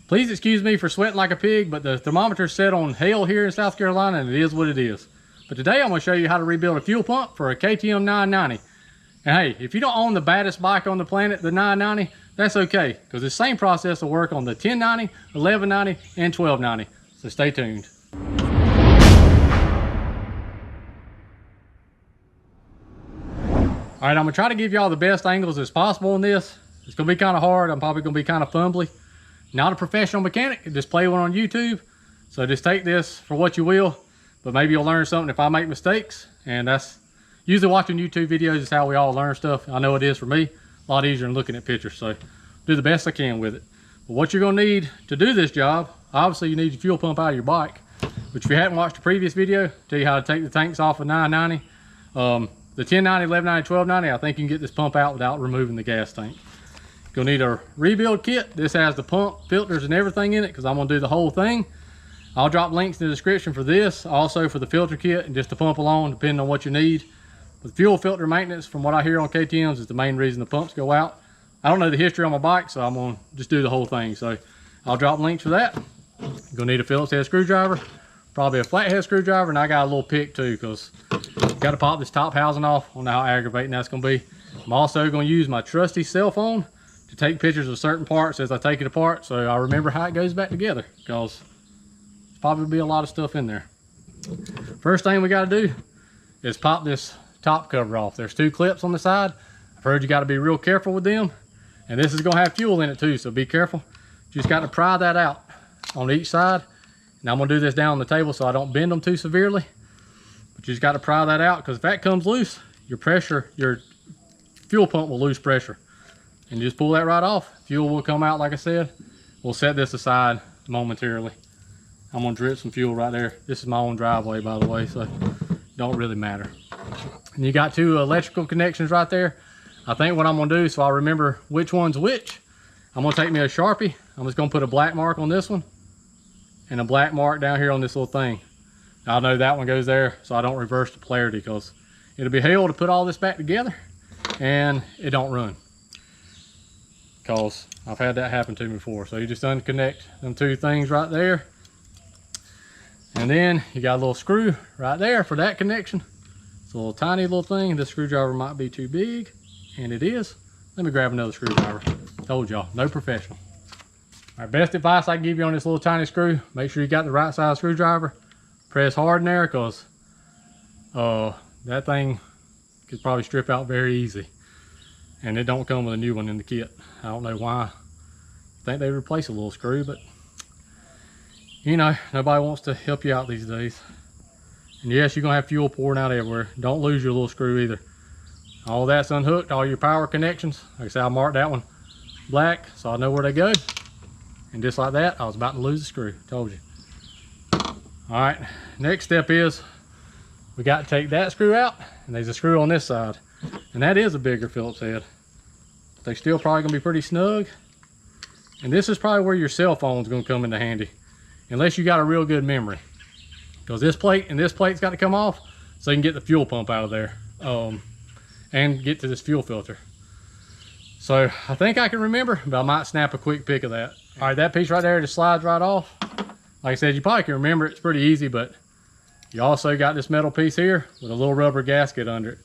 Please excuse me for sweating like a pig, but the thermometer's set on hell here in South Carolina, and it is what it is. But today I'm going to show you how to rebuild a fuel pump for a KTM 990. And hey, if you don't own the baddest bike on the planet, the 990, that's okay, because the same process will work on the 1090, 1190, and 1290. So stay tuned. All right, I'm gonna try to give y'all the best angles as possible on this. It's gonna be kind of hard. I'm probably gonna be kind of fumbly. Not a professional mechanic, just play one on YouTube. So just take this for what you will, but maybe you'll learn something if I make mistakes. And that's usually watching YouTube videos is how we all learn stuff. I know it is for me. A lot easier than looking at pictures. So do the best I can with it. But what you're gonna need to do this job, obviously you need your fuel pump out of your bike. Which if you hadn't watched the previous video, I'll tell you how to take the tanks off of 990. The 1090, 1190, 1290, I think you can get this pump out without removing the gas tank. You'll need a rebuild kit. This has the pump, filters, and everything in it because I'm gonna do the whole thing. I'll drop links in the description for this, also for the filter kit and just the pump alone, depending on what you need. But fuel filter maintenance, from what I hear on KTMs, is the main reason the pumps go out. I don't know the history on my bike, so I'm gonna just do the whole thing. So I'll drop links for that. You're gonna need a Phillips head screwdriver, probably a flathead screwdriver, and I got a little pick too, because got to pop this top housing off. I don't know how aggravating that's gonna be. I'm also gonna use my trusty cell phone to take pictures of certain parts as I take it apart, so I remember how it goes back together, because there's probably be a lot of stuff in there. First thing we got to do is pop this top cover off. There's two clips on the side. I've heard you got to be real careful with them, and this is gonna have fuel in it too, so be careful. Just got to pry that out on each side. Now I'm gonna do this down on the table so I don't bend them too severely. But you just got to pry that out, because if that comes loose, your fuel pump will lose pressure. And you just pull that right off. Fuel will come out, like I said. We'll set this aside momentarily. I'm gonna drip some fuel right there. This is my own driveway, by the way, so it don't really matter. And you got two electrical connections right there. I think what I'm gonna do, so I remember which one's which, I'm gonna take me a Sharpie. I'm just gonna put a black mark on this one and a black mark down here on this little thing. I know that one goes there, so I don't reverse the polarity, because it'll be hell to put all this back together and it don't run. Because I've had that happen to me before. So you just unconnect them two things right there. And then you got a little screw right there for that connection. It's a little tiny little thing. This screwdriver might be too big, and it is. Let me grab another screwdriver. Told y'all, no professional. All right, best advice I can give you on this little tiny screw, make sure you got the right size screwdriver. Press hard in there, because that thing could probably strip out very easy. And it don't come with a new one in the kit. I don't know why. I think they replace a little screw, but you know, nobody wants to help you out these days. And yes, you're gonna have fuel pouring out everywhere. Don't lose your little screw either. All that's unhooked, all your power connections. Like I said, I marked that one black, so I know where they go. And just like that, I was about to lose the screw. Told you. All right, next step is we got to take that screw out, and there's a screw on this side. And that is a bigger Phillips head. They're still probably gonna be pretty snug. And this is probably where your cell phone's gonna come into handy, unless you got a real good memory. Because this plate and this plate's got to come off so you can get the fuel pump out of there and get to this fuel filter. So I think I can remember, but I might snap a quick pic of that. All right, that piece right there just slides right off. Like I said, you probably can remember it. It's pretty easy, but you also got this metal piece here with a little rubber gasket under it.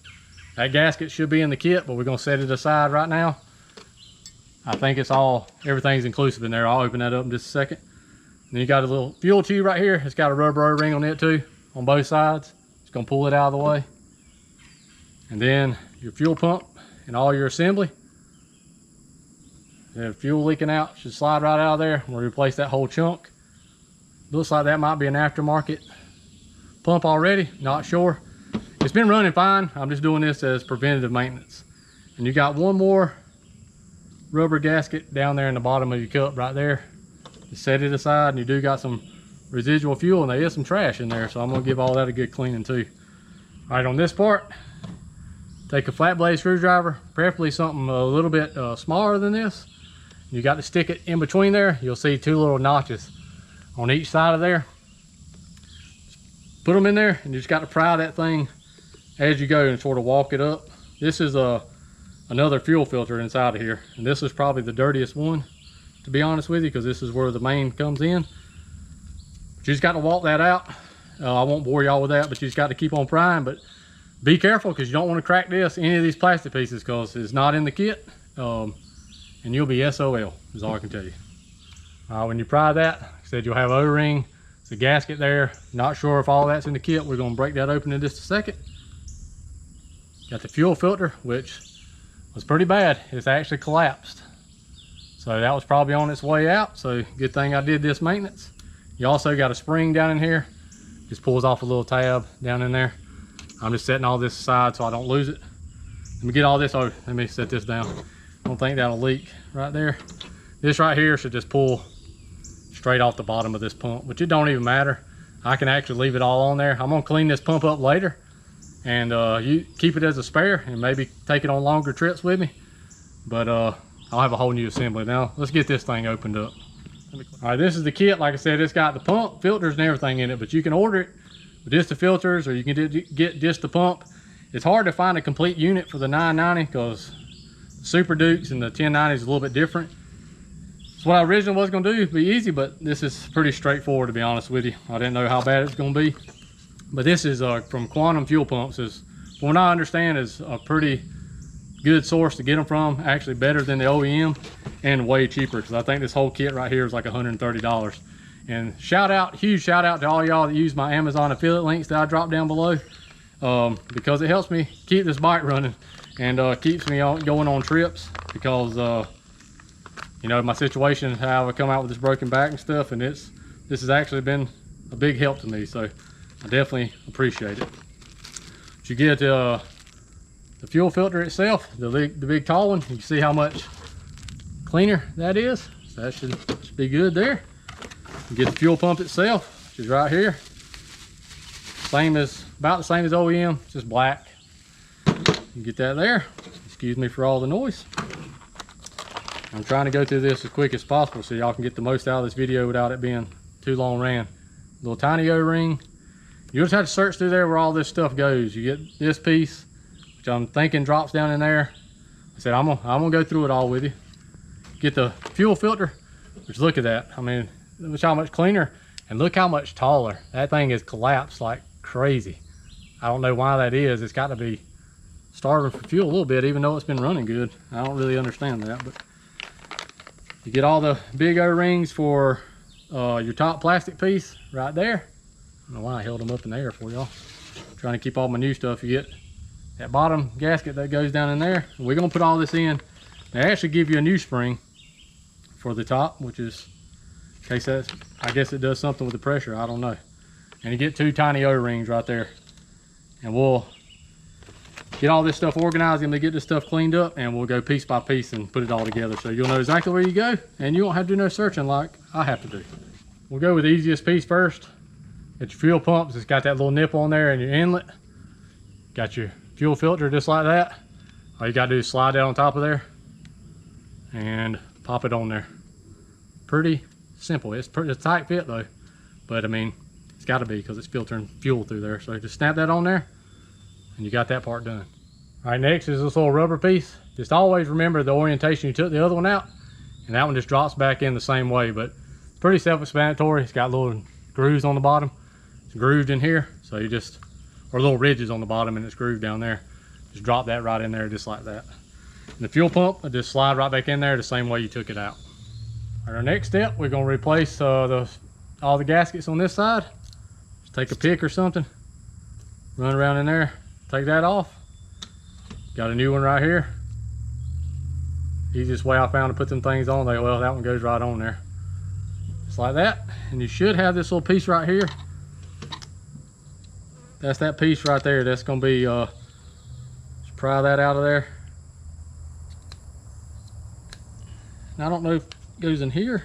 That gasket should be in the kit, but we're gonna set it aside right now. I think everything's inclusive in there. I'll open that up in just a second. And then you got a little fuel tube right here. It's got a rubber O-ring on it too, on both sides. It's gonna pull it out of the way. And then your fuel pump and all your assembly. The fuel leaking out should slide right out of there. We'll replace that whole chunk. Looks like that might be an aftermarket pump already, not sure. It's been running fine. I'm just doing this as preventative maintenance. And you got one more rubber gasket down there in the bottom of your cup right there. Just set it aside, and you do got some residual fuel, and there is some trash in there, so I'm gonna give all that a good cleaning too. All right, on this part, take a flat blade screwdriver, preferably something a little bit smaller than this. You got to stick it in between there. You'll see two little notches on each side of there. Put them in there, and you just got to pry that thing as you go and sort of walk it up. This is another fuel filter inside of here, and this is probably the dirtiest one. to be honest with you, because this is where the main comes in. But you just got to walk that out. I won't bore y'all with that, but you just got to keep on prying. But be careful, because you don't want to crack any of these plastic pieces, because it's not in the kit. And you'll be SOL, is all I can tell you. When you pry that, like I said, you'll have O-ring, the gasket there. Not sure if all that's in the kit. We're going to break that open in just a second. Got the fuel filter, which was pretty bad. It's actually collapsed. So that was probably on its way out. So good thing I did this maintenance. You also got a spring down in here. Just pulls off a little tab down in there. I'm just setting all this aside so I don't lose it. Let me get all this, oh, let me set this down. I don't think that'll leak right there. This right here should just pull straight off the bottom of this pump, which it don't even matter. I can actually leave it all on there. I'm gonna clean this pump up later, and you keep it as a spare and maybe take it on longer trips with me. But I'll have a whole new assembly. Now let's get this thing opened up. All right, this is the kit. Like I said, it's got the pump, filters, and everything in it, but you can order it with just the filters, or you can get just the pump. It's hard to find a complete unit for the 990 because Super Dukes and the 1090 is a little bit different. So what I originally was going to do would be easy, but this is pretty straightforward, to be honest with you. I didn't know how bad it's going to be. But this is from Quantum Fuel Pumps. Is, from what I understand, is a pretty good source to get them from. Actually better than the OEM and way cheaper, because I think this whole kit right here is like $130. And huge shout out to all y'all that use my Amazon affiliate links that I drop down below, because it helps me keep this bike running and keeps me going on trips, because you know, my situation, how I come out with this broken back and stuff, and this has actually been a big help to me, so I definitely appreciate it. But you get the fuel filter itself, the big tall one. You can see how much cleaner that is. So that should be good there. You get the fuel pump itself, which is right here. About the same as OEM, just black. You get that there. Excuse me for all the noise. I'm trying to go through this as quick as possible so y'all can get the most out of this video without it being too long ran. Little tiny O-ring. You just have to search through there where all this stuff goes. You get this piece, which I'm thinking drops down in there. I said I'm gonna go through it all with you. Get the fuel filter, which look at that. I mean, look how much cleaner, and look how much taller. That thing is collapsed like crazy. I don't know why that is. It's got to be starving for fuel a little bit, even though it's been running good. I don't really understand that, but you get all the big O-rings for your top plastic piece right there. I don't know why I held them up in the air for y'all. Trying to keep all my new stuff. You get that bottom gasket that goes down in there. And we're gonna put all this in. They actually give you a new spring for the top, which is, in case that's, I guess it does something with the pressure, I don't know. And you get two tiny O-rings right there. And we'll get all this stuff organized and get this stuff cleaned up, and we'll go piece by piece and put it all together, so you'll know exactly where you go, and you won't have to do no searching like I have to do. We'll go with the easiest piece first. Get your fuel pumps. It's got that little nipple on there and your inlet. Got your fuel filter just like that. All you gotta do is slide that on top of there and pop it on there. Pretty simple. It's a tight fit though, but I mean, it's gotta be because it's filtering fuel through there. So just snap that on there and you got that part done. All right, next is this little rubber piece. Just always remember the orientation you took the other one out, and that one just drops back in the same way, but it's pretty self-explanatory. It's got little grooves on the bottom. It's grooved in here, so you just, or little ridges on the bottom, and it's grooved down there. Just drop that right in there just like that. And the fuel pump will just slide right back in there the same way you took it out. All right, our next step, we're gonna replace all the gaskets on this side. Just take a pick or something, run around in there, take that off. Got a new one right here. Easiest way I found to put them things on, well, that one goes right on there. Just like that. And you should have this little piece right here. That's that piece right there. That's gonna be, just pry that out of there. And I don't know if it goes in here.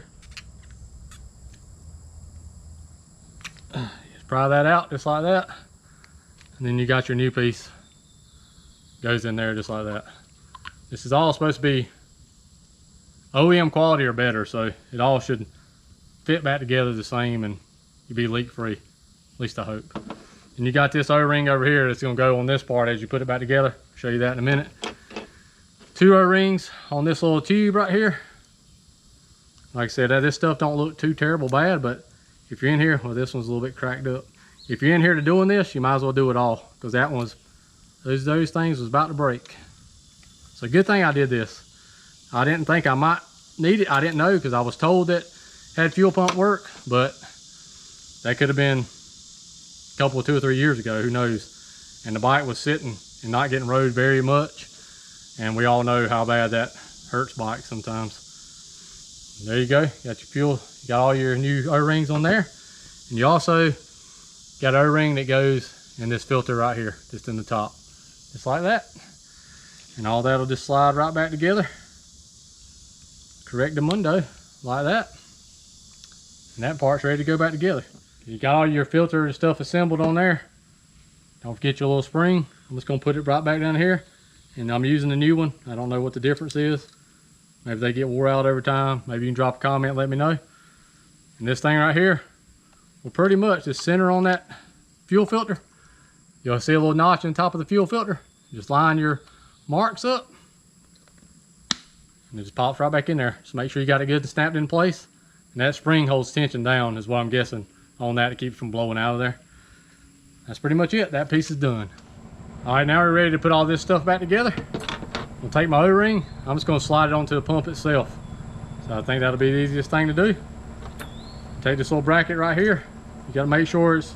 Just pry that out just like that. And then you got your new piece. Goes in there just like that. This is all supposed to be OEM quality or better, so it all should fit back together the same and you'll be leak free, at least I hope. And you got this O-ring over here that's gonna go on this part as you put it back together. I'll show you that in a minute. Two O-rings on this little tube right here. Like I said, this stuff don't look too terrible bad, but if you're in here, well, this one's a little bit cracked up. If you're in here to doing this, you might as well do it all, because that one's, those things was about to break. So good thing I did this. I didn't think I might need it. I didn't know, because I was told that had fuel pump work, but that could have been a couple of 2 or 3 years ago, who knows. And the bike was sitting and not getting rode very much. And we all know how bad that hurts bikes sometimes. There you go, you got your fuel, you got all your new O-rings on there. And you also got an O-ring that goes in this filter right here, just in the top. Just like that. And all that'll just slide right back together. Correctamundo, like that. And that part's ready to go back together. You got all your filter and stuff assembled on there. Don't forget your little spring. I'm just gonna put it right back down here. And I'm using the new one. I don't know what the difference is. Maybe they get wore out over time. Maybe you can drop a comment and let me know. And this thing right here will pretty much just center on that fuel filter. You'll see a little notch on top of the fuel filter. Just line your marks up. And it just pops right back in there. Just make sure you got it good and snapped in place. And that spring holds tension down is what I'm guessing on that to keep it from blowing out of there. That's pretty much it. That piece is done. All right, now we're ready to put all this stuff back together. I'll take my O-ring. I'm just going to slide it onto the pump itself. So I think that'll be the easiest thing to do. Take this little bracket right here. You got to make sure it's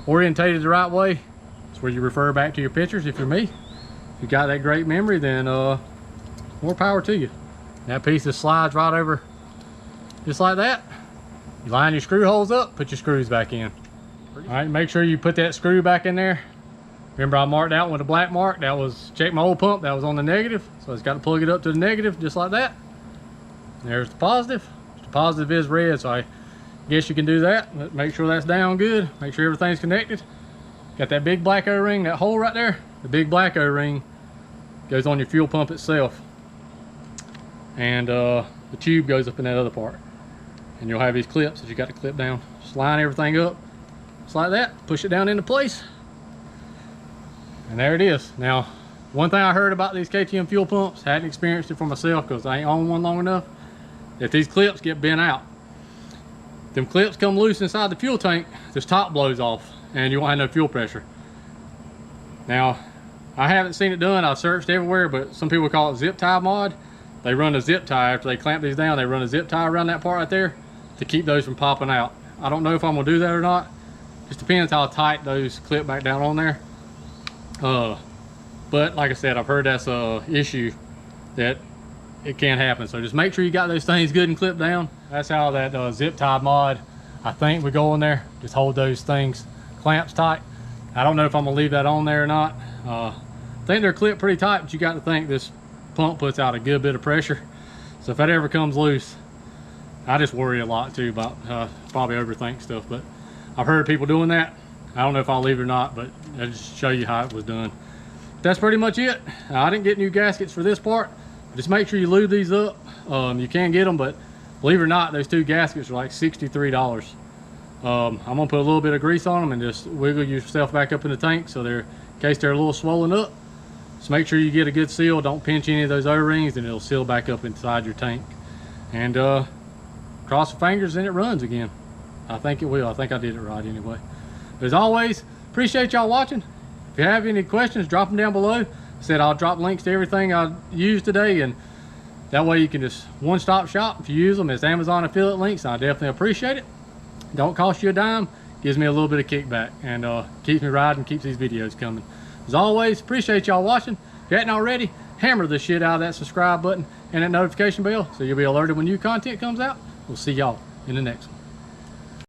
orientated the right way. That's where you refer back to your pictures if you're me. If you got that great memory, then more power to you. That piece just slides right over just like that. You line your screw holes up, put your screws back in. All right, make sure you put that screw back in there. Remember, I marked out with a black mark. That was, check my old pump, that was on the negative. So it's got to plug it up to the negative, just like that. There's the positive. The positive is red, so I guess you can do that. But make sure that's down good. Make sure everything's connected. Got that big black O-ring, that hole right there. The big black O-ring goes on your fuel pump itself. And the tube goes up in that other part. And you'll have these clips that you got to clip down. Just line everything up, just like that. Push it down into place. And there it is. Now, one thing I heard about these KTM fuel pumps, hadn't experienced it for myself because I ain't owned one long enough, if these clips get bent out, them clips come loose inside the fuel tank, this top blows off and you won't have no fuel pressure. Now, I haven't seen it done. I've searched everywhere, but some people call it zip tie mod. They run a zip tie after they clamp these down. They run a zip tie around that part right there to keep those from popping out. I don't know if I'm gonna do that or not. Just depends how tight those clip back down on there. But like I said, I've heard that's a issue that it can happen. So just make sure you got those things good and clipped down. That's how that zip tie mod, I think, we go in there. Just hold those things clamps tight. I don't know if I'm gonna leave that on there or not. I think they're clipped pretty tight, but you got to think this pump puts out a good bit of pressure. So if that ever comes loose, I just worry a lot too about probably overthink stuff. But I've heard people doing that. I don't know if I'll leave it or not, but I'll just show you how it was done. That's pretty much it. I didn't get new gaskets for this part. Just make sure you lube these up. You can get them, but believe it or not, those two gaskets are like $63. I'm gonna put a little bit of grease on them and just wiggle yourself back up in the tank so they're, in case they're a little swollen up. Just make sure you get a good seal. Don't pinch any of those O-rings and it'll seal back up inside your tank. And cross your fingers and it runs again. I think it will. I think I did it right anyway. But as always, appreciate y'all watching. If you have any questions, drop them down below. I said I'll drop links to everything I used today, and that way you can just one-stop shop. If you use them as Amazon affiliate links, I definitely appreciate it. Don't cost you a dime, gives me a little bit of kickback, and keeps me riding, keeps these videos coming. As always, appreciate y'all watching. If you hadn't already, hammer the shit out of that subscribe button and that notification bell so you'll be alerted when new content comes out. We'll see y'all in the next one.